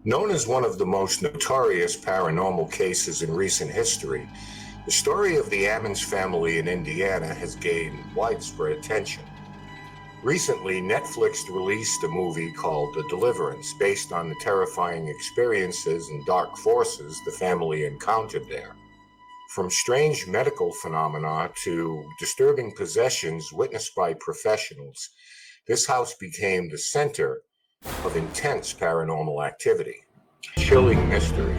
Known as one of the most notorious paranormal cases in recent history, the story of the Ammons family in Indiana has gained widespread attention. Recently, Netflix released a movie called The Deliverance, based on the terrifying experiences and dark forces the family encountered there. From strange medical phenomena to disturbing possessions witnessed by professionals, this house became the center of intense paranormal activity. Chilling mystery.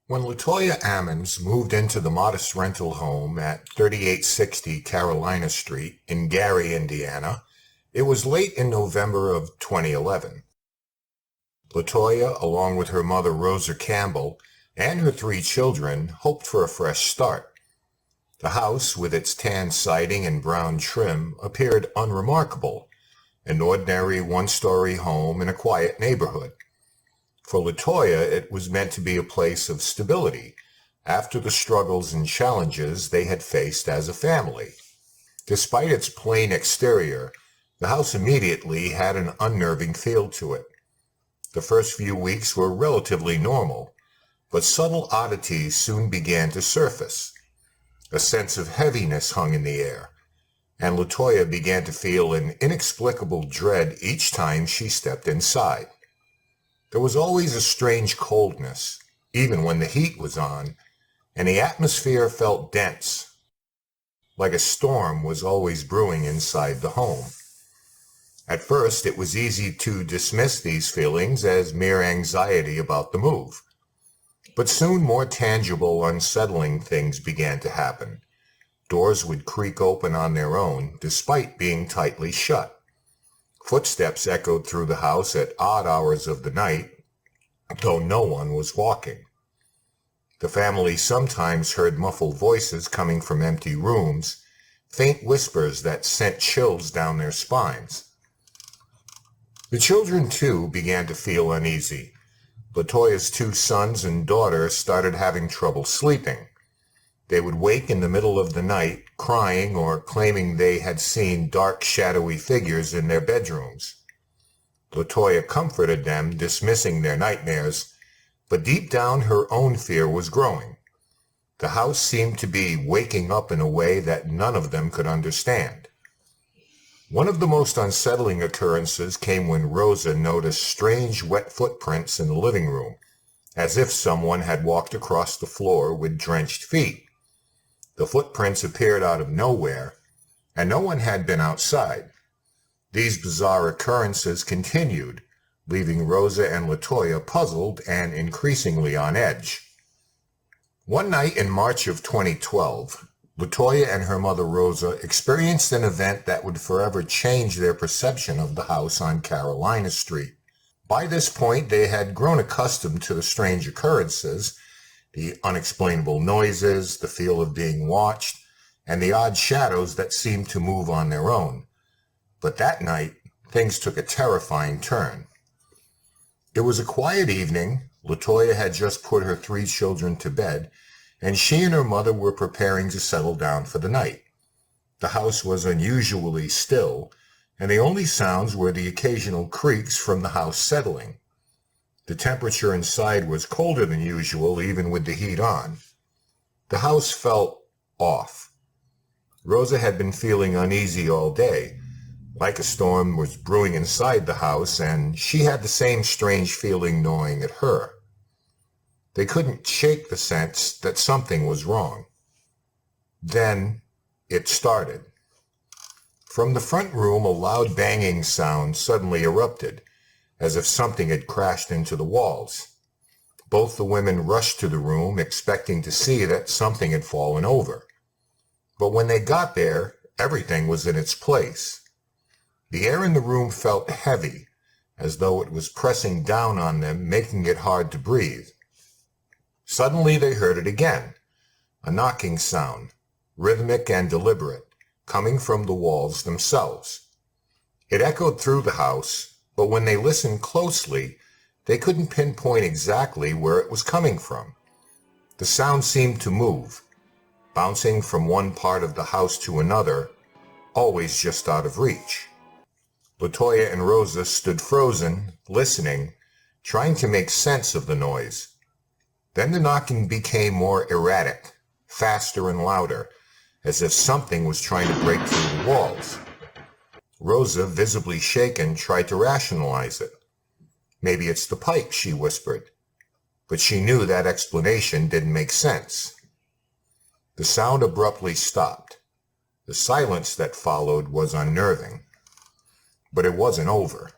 When LaToya Ammons moved into the modest rental home at 3860 Carolina Street in Gary, Indiana, it was late in November of 2011. LaToya, along with her mother Rosa Campbell and her 3 children, hoped for a fresh start. The house, with its tan siding and brown trim, appeared unremarkable, an ordinary one-story home in a quiet neighborhood. For LaToya, it was meant to be a place of stability after the struggles and challenges they had faced as a family. Despite its plain exterior, the house immediately had an unnerving feel to it. The first few weeks were relatively normal, but subtle oddities soon began to surface. A sense of heaviness hung in the air, and LaToya began to feel an inexplicable dread each time she stepped inside. There was always a strange coldness, even when the heat was on, and the atmosphere felt dense, like a storm was always brewing inside the home. At first, it was easy to dismiss these feelings as mere anxiety about the move. But soon more tangible, unsettling things began to happen. Doors would creak open on their own, despite being tightly shut. Footsteps echoed through the house at odd hours of the night, though no one was walking. The family sometimes heard muffled voices coming from empty rooms, faint whispers that sent chills down their spines. The children, too, began to feel uneasy. LaToya's 2 sons and daughter started having trouble sleeping. They would wake in the middle of the night, crying or claiming they had seen dark, shadowy figures in their bedrooms. LaToya comforted them, dismissing their nightmares, but deep down her own fear was growing. The house seemed to be waking up in a way that none of them could understand. One of the most unsettling occurrences came when Rosa noticed strange wet footprints in the living room, as if someone had walked across the floor with drenched feet. The footprints appeared out of nowhere, and no one had been outside. These bizarre occurrences continued, leaving Rosa and LaToya puzzled and increasingly on edge. One night in March of 2012, LaToya and her mother Rosa experienced an event that would forever change their perception of the house on Carolina Street. By this point, they had grown accustomed to the strange occurrences, the unexplainable noises, the feel of being watched, and the odd shadows that seemed to move on their own. But that night, things took a terrifying turn. It was a quiet evening. LaToya had just put her 3 children to bed, and she and her mother were preparing to settle down for the night. The house was unusually still, and the only sounds were the occasional creaks from the house settling. The temperature inside was colder than usual, even with the heat on. The house felt off. Rosa had been feeling uneasy all day, like a storm was brewing inside the house, and she had the same strange feeling gnawing at her. They couldn't shake the sense that something was wrong. Then it started. From the front room, a loud banging sound suddenly erupted, as if something had crashed into the walls. Both the women rushed to the room, expecting to see that something had fallen over. But when they got there, everything was in its place. The air in the room felt heavy, as though it was pressing down on them, making it hard to breathe. Suddenly they heard it again, a knocking sound, rhythmic and deliberate, coming from the walls themselves. It echoed through the house, but when they listened closely, they couldn't pinpoint exactly where it was coming from. The sound seemed to move, bouncing from one part of the house to another, always just out of reach. Latoya and Rosa stood frozen, listening, trying to make sense of the noise. Then the knocking became more erratic, faster and louder, as if something was trying to break through the walls. Rosa, visibly shaken, tried to rationalize it. "Maybe it's the pipe," she whispered. But she knew that explanation didn't make sense. The sound abruptly stopped. The silence that followed was unnerving. But it wasn't over.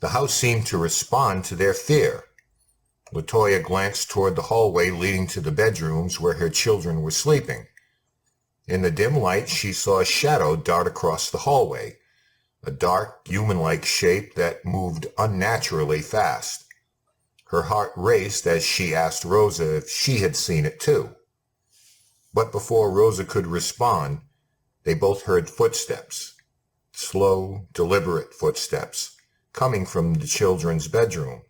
The house seemed to respond to their fear. Latoya glanced toward the hallway leading to the bedrooms where her children were sleeping. In the dim light, she saw a shadow dart across the hallway, a dark, human-like shape that moved unnaturally fast. Her heart raced as she asked Rosa if she had seen it too. But before Rosa could respond, they both heard footsteps, slow, deliberate footsteps, coming from the children's bedroom.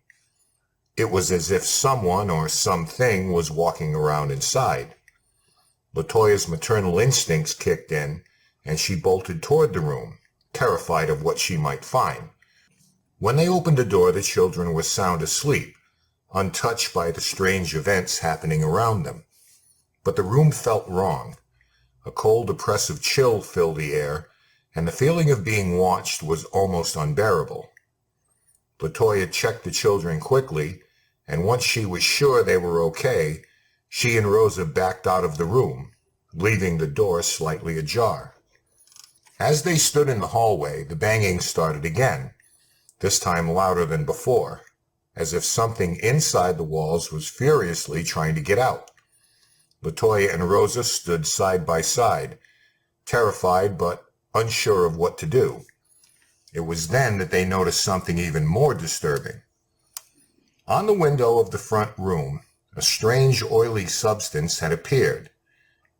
It was as if someone or something was walking around inside. Latoya's maternal instincts kicked in, and she bolted toward the room, terrified of what she might find. When they opened the door, the children were sound asleep, untouched by the strange events happening around them. But the room felt wrong. A cold, oppressive chill filled the air, and the feeling of being watched was almost unbearable. Latoya checked the children quickly, and once she was sure they were okay, she and Rosa backed out of the room, leaving the door slightly ajar. As they stood in the hallway, the banging started again, this time louder than before, as if something inside the walls was furiously trying to get out. Latoya and Rosa stood side by side, terrified but unsure of what to do. It was then that they noticed something even more disturbing. On the window of the front room, a strange oily substance had appeared.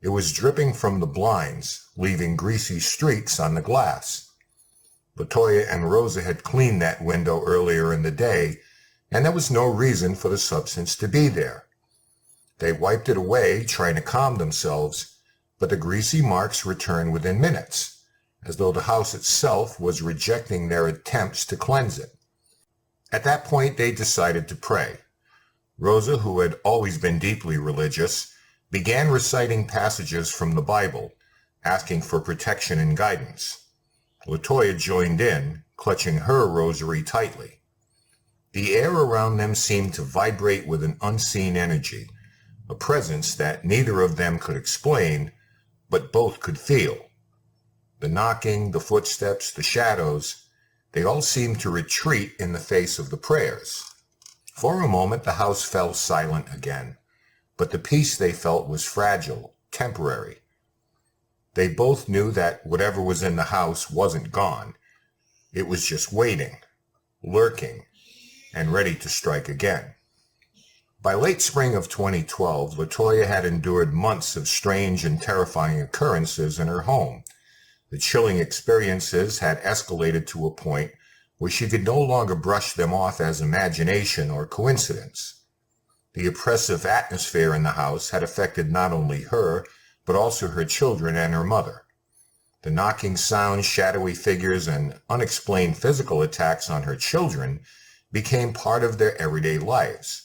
It was dripping from the blinds, leaving greasy streaks on the glass. Latoya and Rosa had cleaned that window earlier in the day, and there was no reason for the substance to be there. They wiped it away, trying to calm themselves, but the greasy marks returned within minutes, as though the house itself was rejecting their attempts to cleanse it. At that point, they decided to pray. Rosa, who had always been deeply religious, began reciting passages from the Bible, asking for protection and guidance. Latoya joined in, clutching her rosary tightly. The air around them seemed to vibrate with an unseen energy, a presence that neither of them could explain, but both could feel. The knocking, the footsteps, the shadows, they all seemed to retreat in the face of the prayers. For a moment the house fell silent again, but the peace they felt was fragile, temporary. They both knew that whatever was in the house wasn't gone. It was just waiting, lurking, and ready to strike again. By late spring of 2012, Latoya had endured months of strange and terrifying occurrences in her home. The chilling experiences had escalated to a point where she could no longer brush them off as imagination or coincidence. The oppressive atmosphere in the house had affected not only her, but also her children and her mother. The knocking sounds, shadowy figures, and unexplained physical attacks on her children became part of their everyday lives.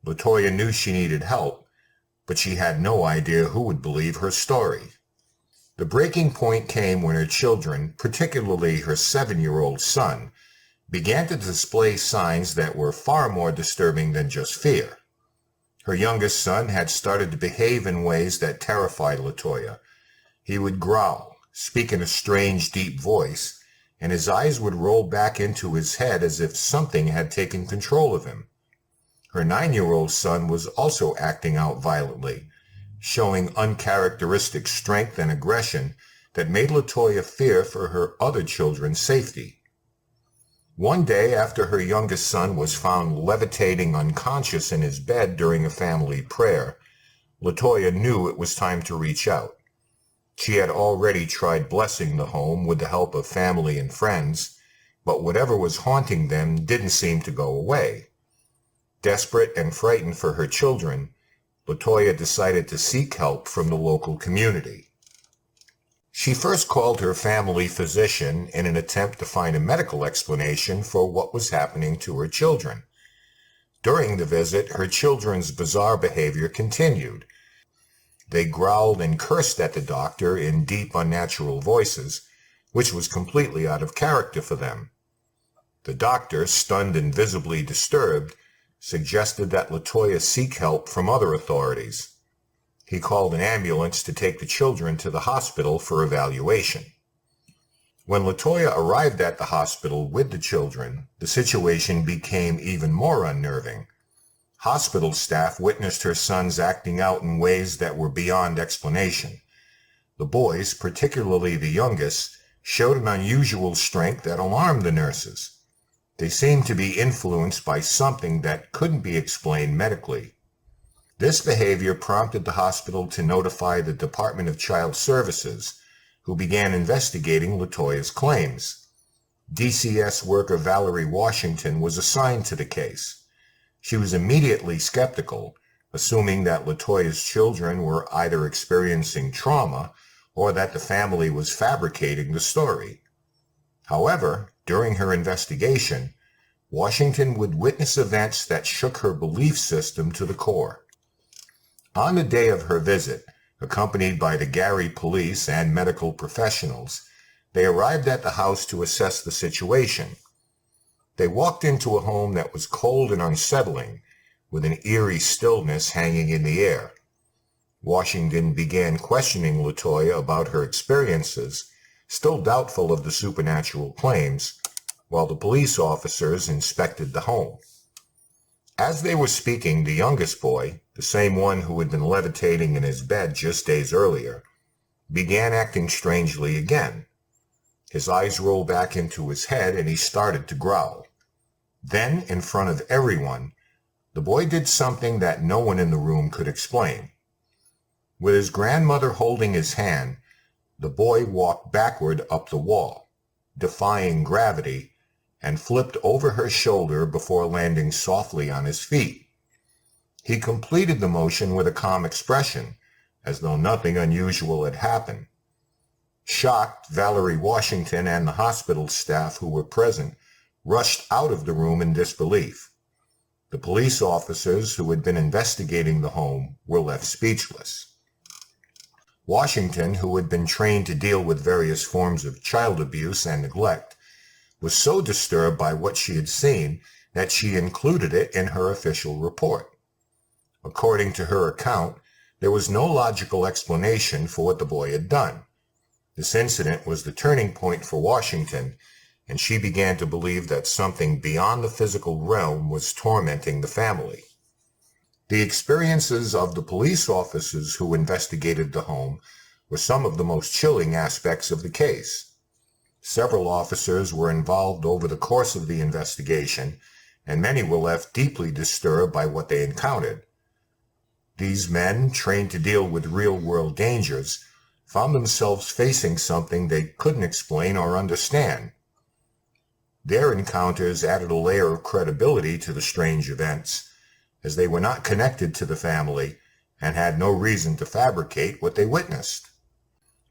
Latoya knew she needed help, but she had no idea who would believe her story. The breaking point came when her children, particularly her 7-year-old son, began to display signs that were far more disturbing than just fear. Her youngest son had started to behave in ways that terrified Latoya. He would growl, speak in a strange, deep voice, and his eyes would roll back into his head as if something had taken control of him. Her 9-year-old son was also acting out violently, showing uncharacteristic strength and aggression that made Latoya fear for her other children's safety. One day after her youngest son was found levitating unconscious in his bed during a family prayer, LaToya knew it was time to reach out. She had already tried blessing the home with the help of family and friends, but whatever was haunting them didn't seem to go away. Desperate and frightened for her children, LaToya decided to seek help from the local community. She first called her family physician in an attempt to find a medical explanation for what was happening to her children. During the visit, her children's bizarre behavior continued. They growled and cursed at the doctor in deep, unnatural voices, which was completely out of character for them. The doctor, stunned and visibly disturbed, suggested that LaToya seek help from other authorities. He called an ambulance to take the children to the hospital for evaluation. When LaToya arrived at the hospital with the children, the situation became even more unnerving. Hospital staff witnessed her sons acting out in ways that were beyond explanation. The boys, particularly the youngest, showed an unusual strength that alarmed the nurses. They seemed to be influenced by something that couldn't be explained medically. This behavior prompted the hospital to notify the Department of Child Services, who began investigating LaToya's claims. DCS worker Valerie Washington was assigned to the case. She was immediately skeptical, assuming that LaToya's children were either experiencing trauma or that the family was fabricating the story. However, during her investigation, Washington would witness events that shook her belief system to the core. On the day of her visit, accompanied by the Gary police and medical professionals, they arrived at the house to assess the situation. They walked into a home that was cold and unsettling, with an eerie stillness hanging in the air. Washington began questioning LaToya about her experiences, still doubtful of the supernatural claims, while the police officers inspected the home. As they were speaking, the youngest boy, the same one who had been levitating in his bed just days earlier, began acting strangely again. His eyes rolled back into his head and he started to growl. Then, in front of everyone, the boy did something that no one in the room could explain. With his grandmother holding his hand, the boy walked backward up the wall, defying gravity, and flipped over her shoulder before landing softly on his feet. He completed the motion with a calm expression, as though nothing unusual had happened. Shocked, Valerie Washington and the hospital staff who were present rushed out of the room in disbelief. The police officers who had been investigating the home were left speechless. Washington, who had been trained to deal with various forms of child abuse and neglect, was so disturbed by what she had seen that she included it in her official report. According to her account, there was no logical explanation for what the boy had done. This incident was the turning point for Washington, and she began to believe that something beyond the physical realm was tormenting the family. The experiences of the police officers who investigated the home were some of the most chilling aspects of the case. Several officers were involved over the course of the investigation, and many were left deeply disturbed by what they encountered. These men, trained to deal with real-world dangers, found themselves facing something they couldn't explain or understand. Their encounters added a layer of credibility to the strange events, as they were not connected to the family and had no reason to fabricate what they witnessed.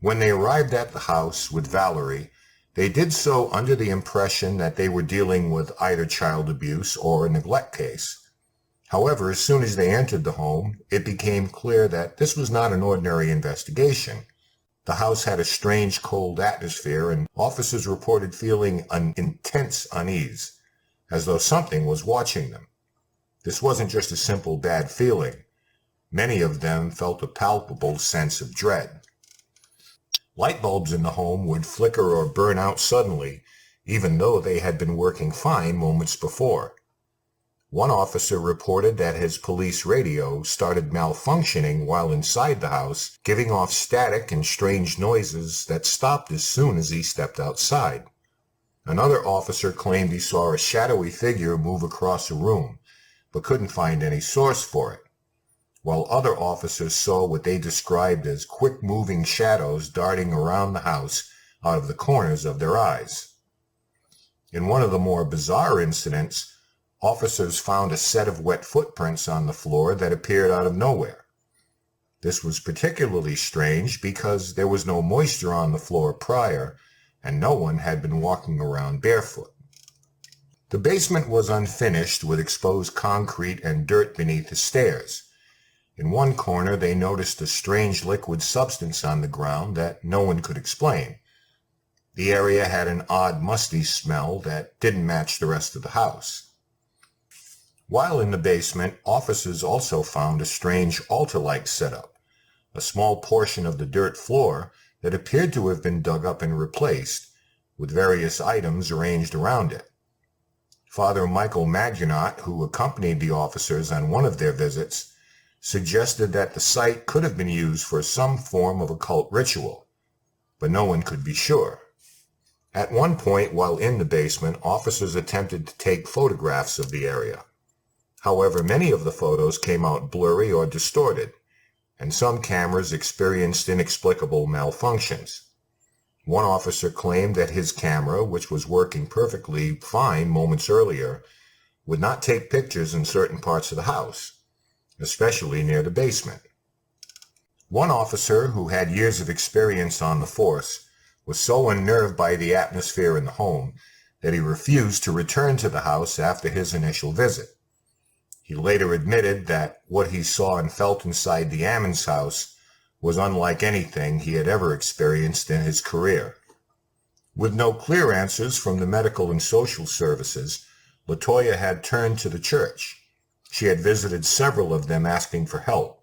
When they arrived at the house with Valerie, they did so under the impression that they were dealing with either child abuse or a neglect case. However, as soon as they entered the home, it became clear that this was not an ordinary investigation. The house had a strange, cold atmosphere, and officers reported feeling an intense unease, as though something was watching them. This wasn't just a simple bad feeling. Many of them felt a palpable sense of dread. Light bulbs in the home would flicker or burn out suddenly, even though they had been working fine moments before. One officer reported that his police radio started malfunctioning while inside the house, giving off static and strange noises that stopped as soon as he stepped outside. Another officer claimed he saw a shadowy figure move across a room, but couldn't find any source for it, while other officers saw what they described as quick-moving shadows darting around the house out of the corners of their eyes. In one of the more bizarre incidents, officers found a set of wet footprints on the floor that appeared out of nowhere. This was particularly strange because there was no moisture on the floor prior, and no one had been walking around barefoot. The basement was unfinished with exposed concrete and dirt beneath the stairs. In one corner they noticed a strange liquid substance on the ground that no one could explain. The area had an odd musty smell that didn't match the rest of the house. While in the basement, officers also found a strange altar-like setup, a small portion of the dirt floor that appeared to have been dug up and replaced, with various items arranged around it. Father Michael Maginot, who accompanied the officers on one of their visits, suggested that the site could have been used for some form of occult ritual, but no one could be sure. At one point, while in the basement, officers attempted to take photographs of the area. However, many of the photos came out blurry or distorted, and some cameras experienced inexplicable malfunctions. One officer claimed that his camera, which was working perfectly fine moments earlier, would not take pictures in certain parts of the house, especially near the basement. One officer, who had years of experience on the force, was so unnerved by the atmosphere in the home that he refused to return to the house after his initial visit. He later admitted that what he saw and felt inside the Ammons house was unlike anything he had ever experienced in his career. With no clear answers from the medical and social services, LaToya had turned to the church. She had visited several of them asking for help,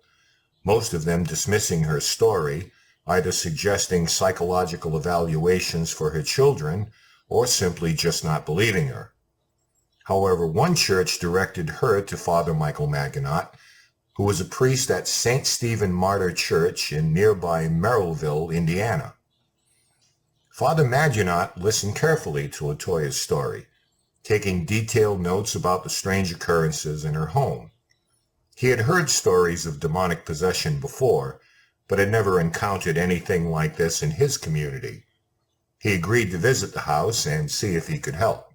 most of them dismissing her story, either suggesting psychological evaluations for her children or simply just not believing her. However, one church directed her to Father Michael Maginot, who was a priest at St. Stephen Martyr Church in nearby Merrillville, Indiana. Father Maginot listened carefully to LaToya's story, taking detailed notes about the strange occurrences in her home. He had heard stories of demonic possession before, but had never encountered anything like this in his community. He agreed to visit the house and see if he could help.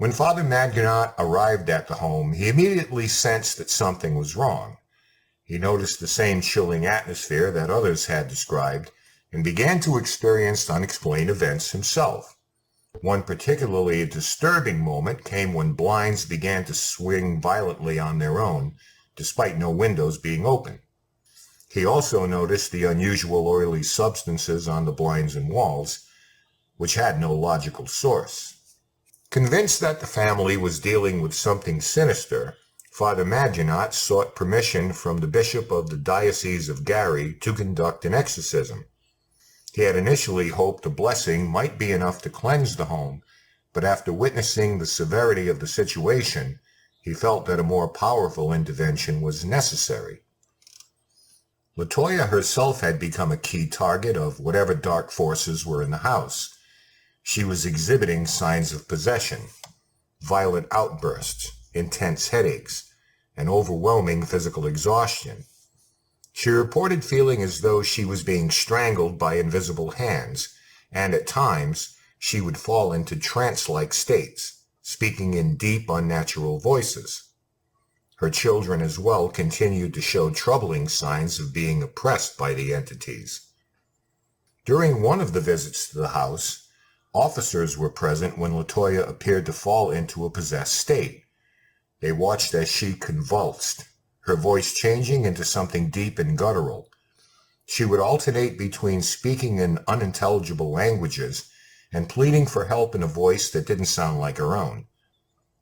When Father Maginot arrived at the home, he immediately sensed that something was wrong. He noticed the same chilling atmosphere that others had described and began to experience unexplained events himself. One particularly disturbing moment came when blinds began to swing violently on their own, despite no windows being open. He also noticed the unusual oily substances on the blinds and walls, which had no logical source. Convinced that the family was dealing with something sinister, Father Maginot sought permission from the bishop of the Diocese of Gary to conduct an exorcism. He had initially hoped a blessing might be enough to cleanse the home, but after witnessing the severity of the situation, he felt that a more powerful intervention was necessary. LaToya herself had become a key target of whatever dark forces were in the house. She was exhibiting signs of possession, violent outbursts, intense headaches, and overwhelming physical exhaustion. She reported feeling as though she was being strangled by invisible hands, and at times she would fall into trance-like states, speaking in deep, unnatural voices. Her children as well continued to show troubling signs of being oppressed by the entities. During one of the visits to the house, officers were present when LaToya appeared to fall into a possessed state. They watched as she convulsed, her voice changing into something deep and guttural. She would alternate between speaking in unintelligible languages and pleading for help in a voice that didn't sound like her own.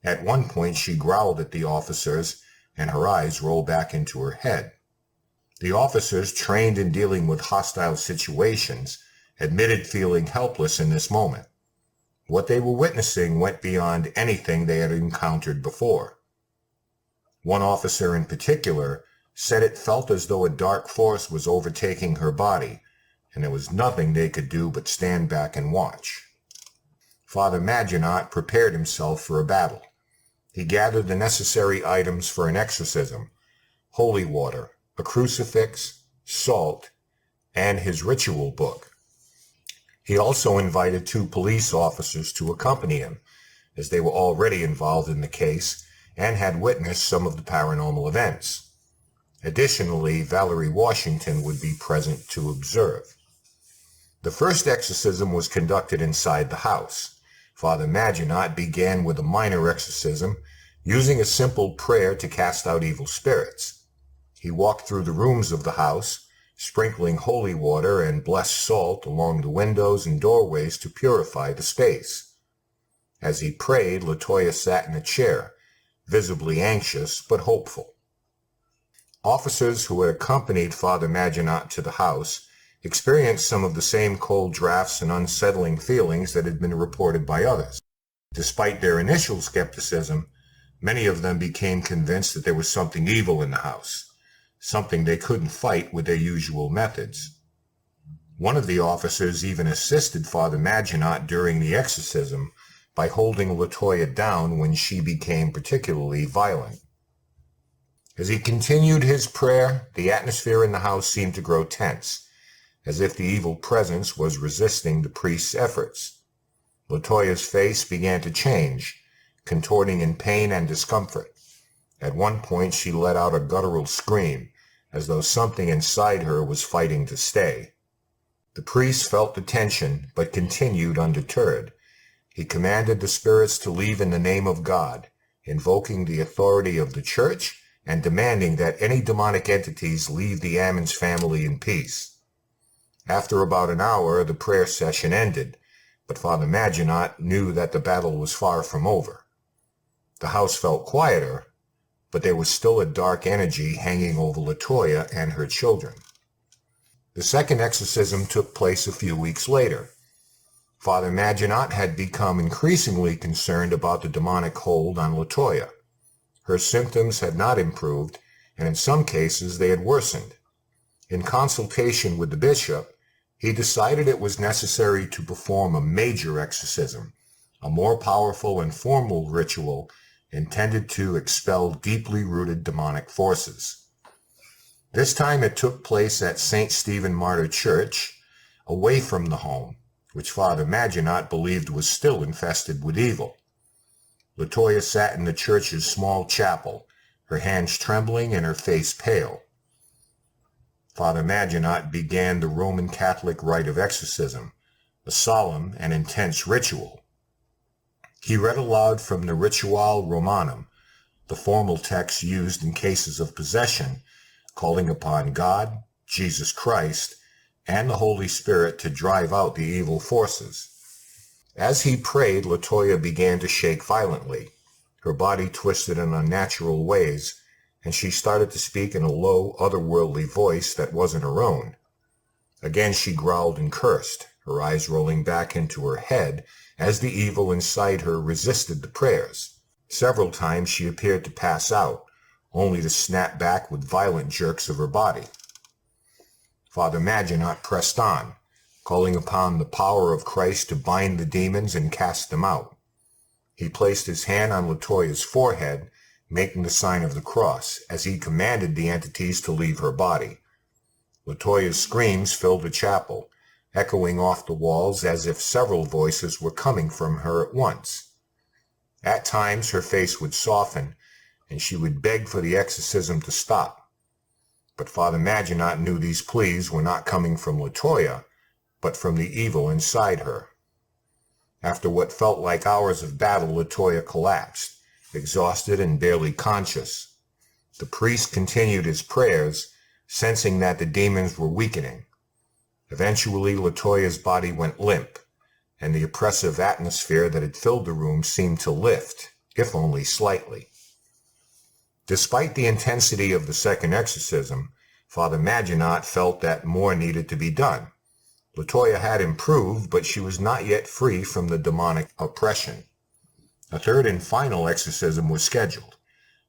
At one point she growled at the officers, and her eyes rolled back into her head. The officers, trained in dealing with hostile situations, admitted feeling helpless in this moment. What they were witnessing went beyond anything they had encountered before. One officer in particular said it felt as though a dark force was overtaking her body, and there was nothing they could do but stand back and watch. Father Maginot prepared himself for a battle. He gathered the necessary items for an exorcism: holy water, a crucifix, salt, and his ritual book. He also invited 2 police officers to accompany him, as they were already involved in the case and had witnessed some of the paranormal events. Additionally, Valerie Washington would be present to observe. The first exorcism was conducted inside the house. Father Maginot began with a minor exorcism, using a simple prayer to cast out evil spirits. He walked through the rooms of the house, sprinkling holy water and blessed salt along the windows and doorways to purify the space. As he prayed, Latoya sat in a chair, visibly anxious but hopeful. Officers who had accompanied Father Maginot to the house experienced some of the same cold drafts and unsettling feelings that had been reported by others. Despite their initial skepticism, many of them became convinced that there was something evil in the house, something they couldn't fight with their usual methods. One of the officers even assisted Father Maginot during the exorcism by holding Latoya down when she became particularly violent. As he continued his prayer, the atmosphere in the house seemed to grow tense, as if the evil presence was resisting the priest's efforts. Latoya's face began to change, contorting in pain and discomfort. At one point, she let out a guttural scream, as though something inside her was fighting to stay. The priest felt the tension, but continued undeterred. He commanded the spirits to leave in the name of God, invoking the authority of the church and demanding that any demonic entities leave the Ammons family in peace. After about an hour, the prayer session ended, but Father Maginot knew that the battle was far from over. The house felt quieter, but there was still a dark energy hanging over Latoya and her children. The second exorcism took place a few weeks later. Father Maginot had become increasingly concerned about the demonic hold on Latoya. Her symptoms had not improved, and in some cases they had worsened. In consultation with the bishop, he decided it was necessary to perform a major exorcism, a more powerful and formal ritual intended to expel deeply rooted demonic forces. This time it took place at St. Stephen Martyr Church, away from the home, which Father Maginot believed was still infested with evil. Latoya sat in the church's small chapel, her hands trembling and her face pale. Father Maginot began the Roman Catholic rite of exorcism, a solemn and intense ritual. He read aloud from the Ritual Romanum, the formal text used in cases of possession, calling upon God, Jesus Christ, and the Holy Spirit to drive out the evil forces. As he prayed, Latoya began to shake violently. Her body twisted in unnatural ways, and she started to speak in a low, otherworldly voice that wasn't her own. Again she growled and cursed, her eyes rolling back into her head as the evil inside her resisted the prayers. Several times she appeared to pass out, only to snap back with violent jerks of her body. Father Maginot pressed on, calling upon the power of Christ to bind the demons and cast them out. He placed his hand on Latoya's forehead, making the sign of the cross, as he commanded the entities to leave her body. Latoya's screams filled the chapel, echoing off the walls as if several voices were coming from her at once. At times her face would soften, and she would beg for the exorcism to stop. But Father Maginot knew these pleas were not coming from Latoya, but from the evil inside her. After what felt like hours of battle, Latoya collapsed, exhausted and barely conscious. The priest continued his prayers, sensing that the demons were weakening. Eventually, Latoya's body went limp, and the oppressive atmosphere that had filled the room seemed to lift, if only slightly. Despite the intensity of the second exorcism, Father Maginot felt that more needed to be done. Latoya had improved, but she was not yet free from the demonic oppression. A third and final exorcism was scheduled.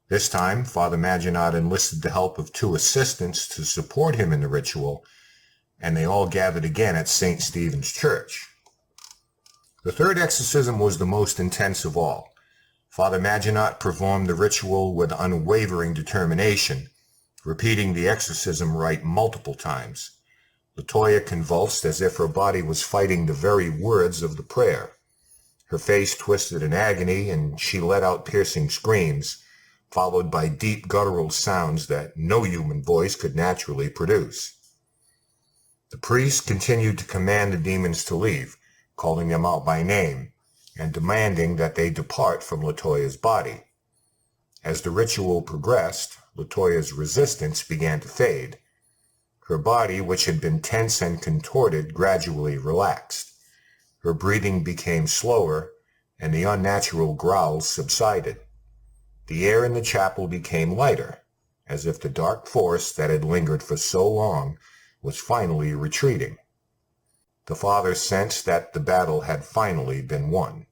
This time, Father Maginot enlisted the help of 2 assistants to support him in the ritual, and they all gathered again at St. Stephen's Church. The third exorcism was the most intense of all. Father Maginot performed the ritual with unwavering determination, repeating the exorcism rite multiple times. LaToya convulsed as if her body was fighting the very words of the prayer. Her face twisted in agony, and she let out piercing screams, followed by deep guttural sounds that no human voice could naturally produce. The priest continued to command the demons to leave, calling them out by name, and demanding that they depart from LaToya's body. As the ritual progressed, LaToya's resistance began to fade. Her body, which had been tense and contorted, gradually relaxed. Her breathing became slower, and the unnatural growls subsided. The air in the chapel became lighter, as if the dark force that had lingered for so long was finally retreating. The father sensed that the battle had finally been won.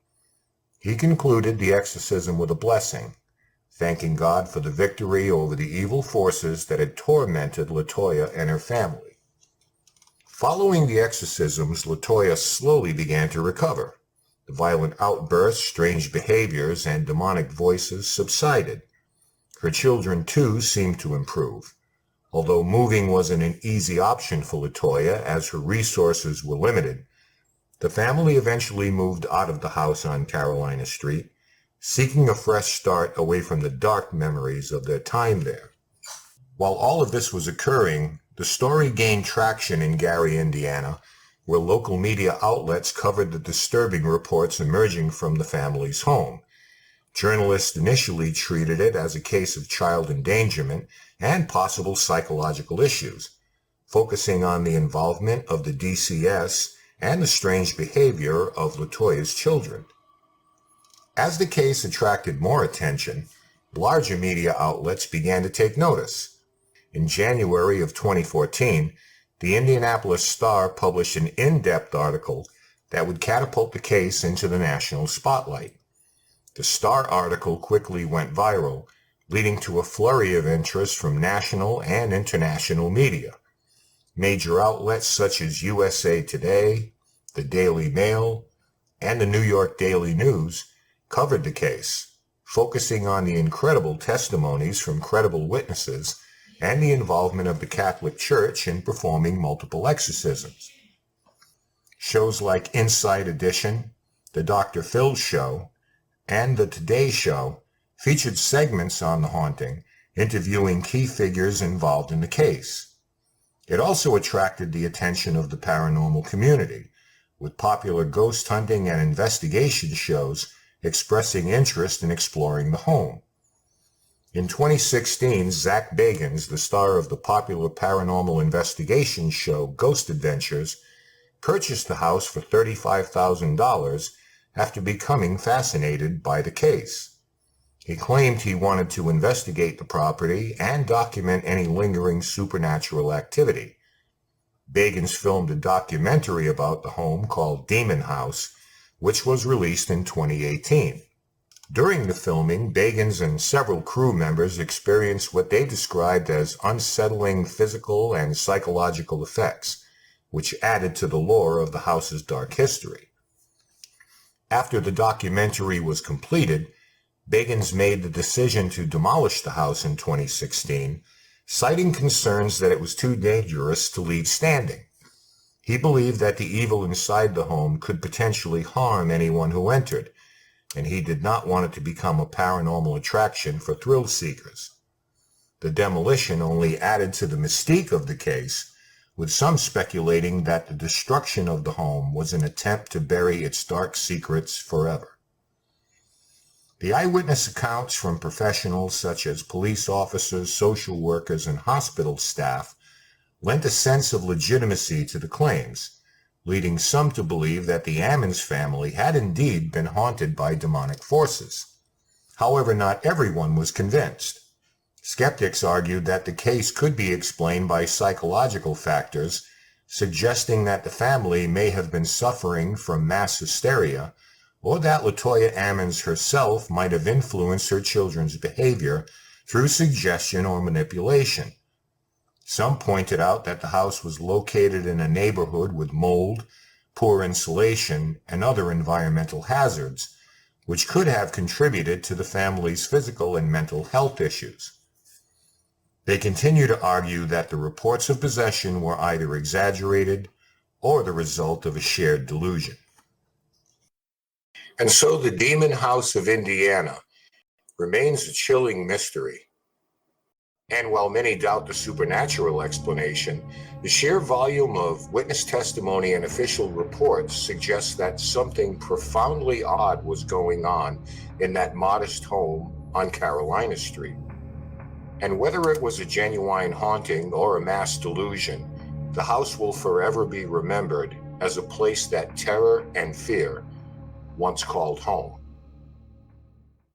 He concluded the exorcism with a blessing, thanking God for the victory over the evil forces that had tormented LaToya and her family. Following the exorcisms, LaToya slowly began to recover. The violent outbursts, strange behaviors, and demonic voices subsided. Her children, too, seemed to improve. Although moving wasn't an easy option for LaToya, as her resources were limited, the family eventually moved out of the house on Carolina Street, seeking a fresh start away from the dark memories of their time there. While all of this was occurring, the story gained traction in Gary, Indiana, where local media outlets covered the disturbing reports emerging from the family's home. Journalists initially treated it as a case of child endangerment and possible psychological issues, focusing on the involvement of the DCS and the strange behavior of LaToya's children. As the case attracted more attention, larger media outlets began to take notice. In January of 2014, the Indianapolis Star published an in-depth article that would catapult the case into the national spotlight. The Star article quickly went viral, leading to a flurry of interest from national and international media. Major outlets such as USA Today, the Daily Mail, and the New York Daily News covered the case, focusing on the incredible testimonies from credible witnesses and the involvement of the Catholic Church in performing multiple exorcisms. Shows like Inside Edition, The Dr. Phil Show, and The Today Show featured segments on the haunting, interviewing key figures involved in the case. It also attracted the attention of the paranormal community, with popular ghost hunting and investigation shows expressing interest in exploring the home. In 2016, Zach Bagans, the star of the popular paranormal investigation show Ghost Adventures, purchased the house for $35,000 after becoming fascinated by the case. He claimed he wanted to investigate the property and document any lingering supernatural activity. Bagans filmed a documentary about the home called Demon House, which was released in 2018. During the filming, Bagans and several crew members experienced what they described as unsettling physical and psychological effects, which added to the lore of the house's dark history. After the documentary was completed, Bagans made the decision to demolish the house in 2016, citing concerns that it was too dangerous to leave standing. He believed that the evil inside the home could potentially harm anyone who entered, and he did not want it to become a paranormal attraction for thrill seekers. The demolition only added to the mystique of the case, with some speculating that the destruction of the home was an attempt to bury its dark secrets forever. The eyewitness accounts from professionals such as police officers, social workers, and hospital staff lent a sense of legitimacy to the claims, leading some to believe that the Ammons family had indeed been haunted by demonic forces. However, not everyone was convinced. Skeptics argued that the case could be explained by psychological factors, suggesting that the family may have been suffering from mass hysteria, or that LaToya Ammons herself might have influenced her children's behavior through suggestion or manipulation. Some pointed out that the house was located in a neighborhood with mold, poor insulation, and other environmental hazards, which could have contributed to the family's physical and mental health issues. They continue to argue that the reports of possession were either exaggerated or the result of a shared delusion. And so the Demon House of Indiana remains a chilling mystery. And while many doubt the supernatural explanation, the sheer volume of witness testimony and official reports suggests that something profoundly odd was going on in that modest home on Carolina Street. And whether it was a genuine haunting or a mass delusion, the house will forever be remembered as a place that terror and fear once called home.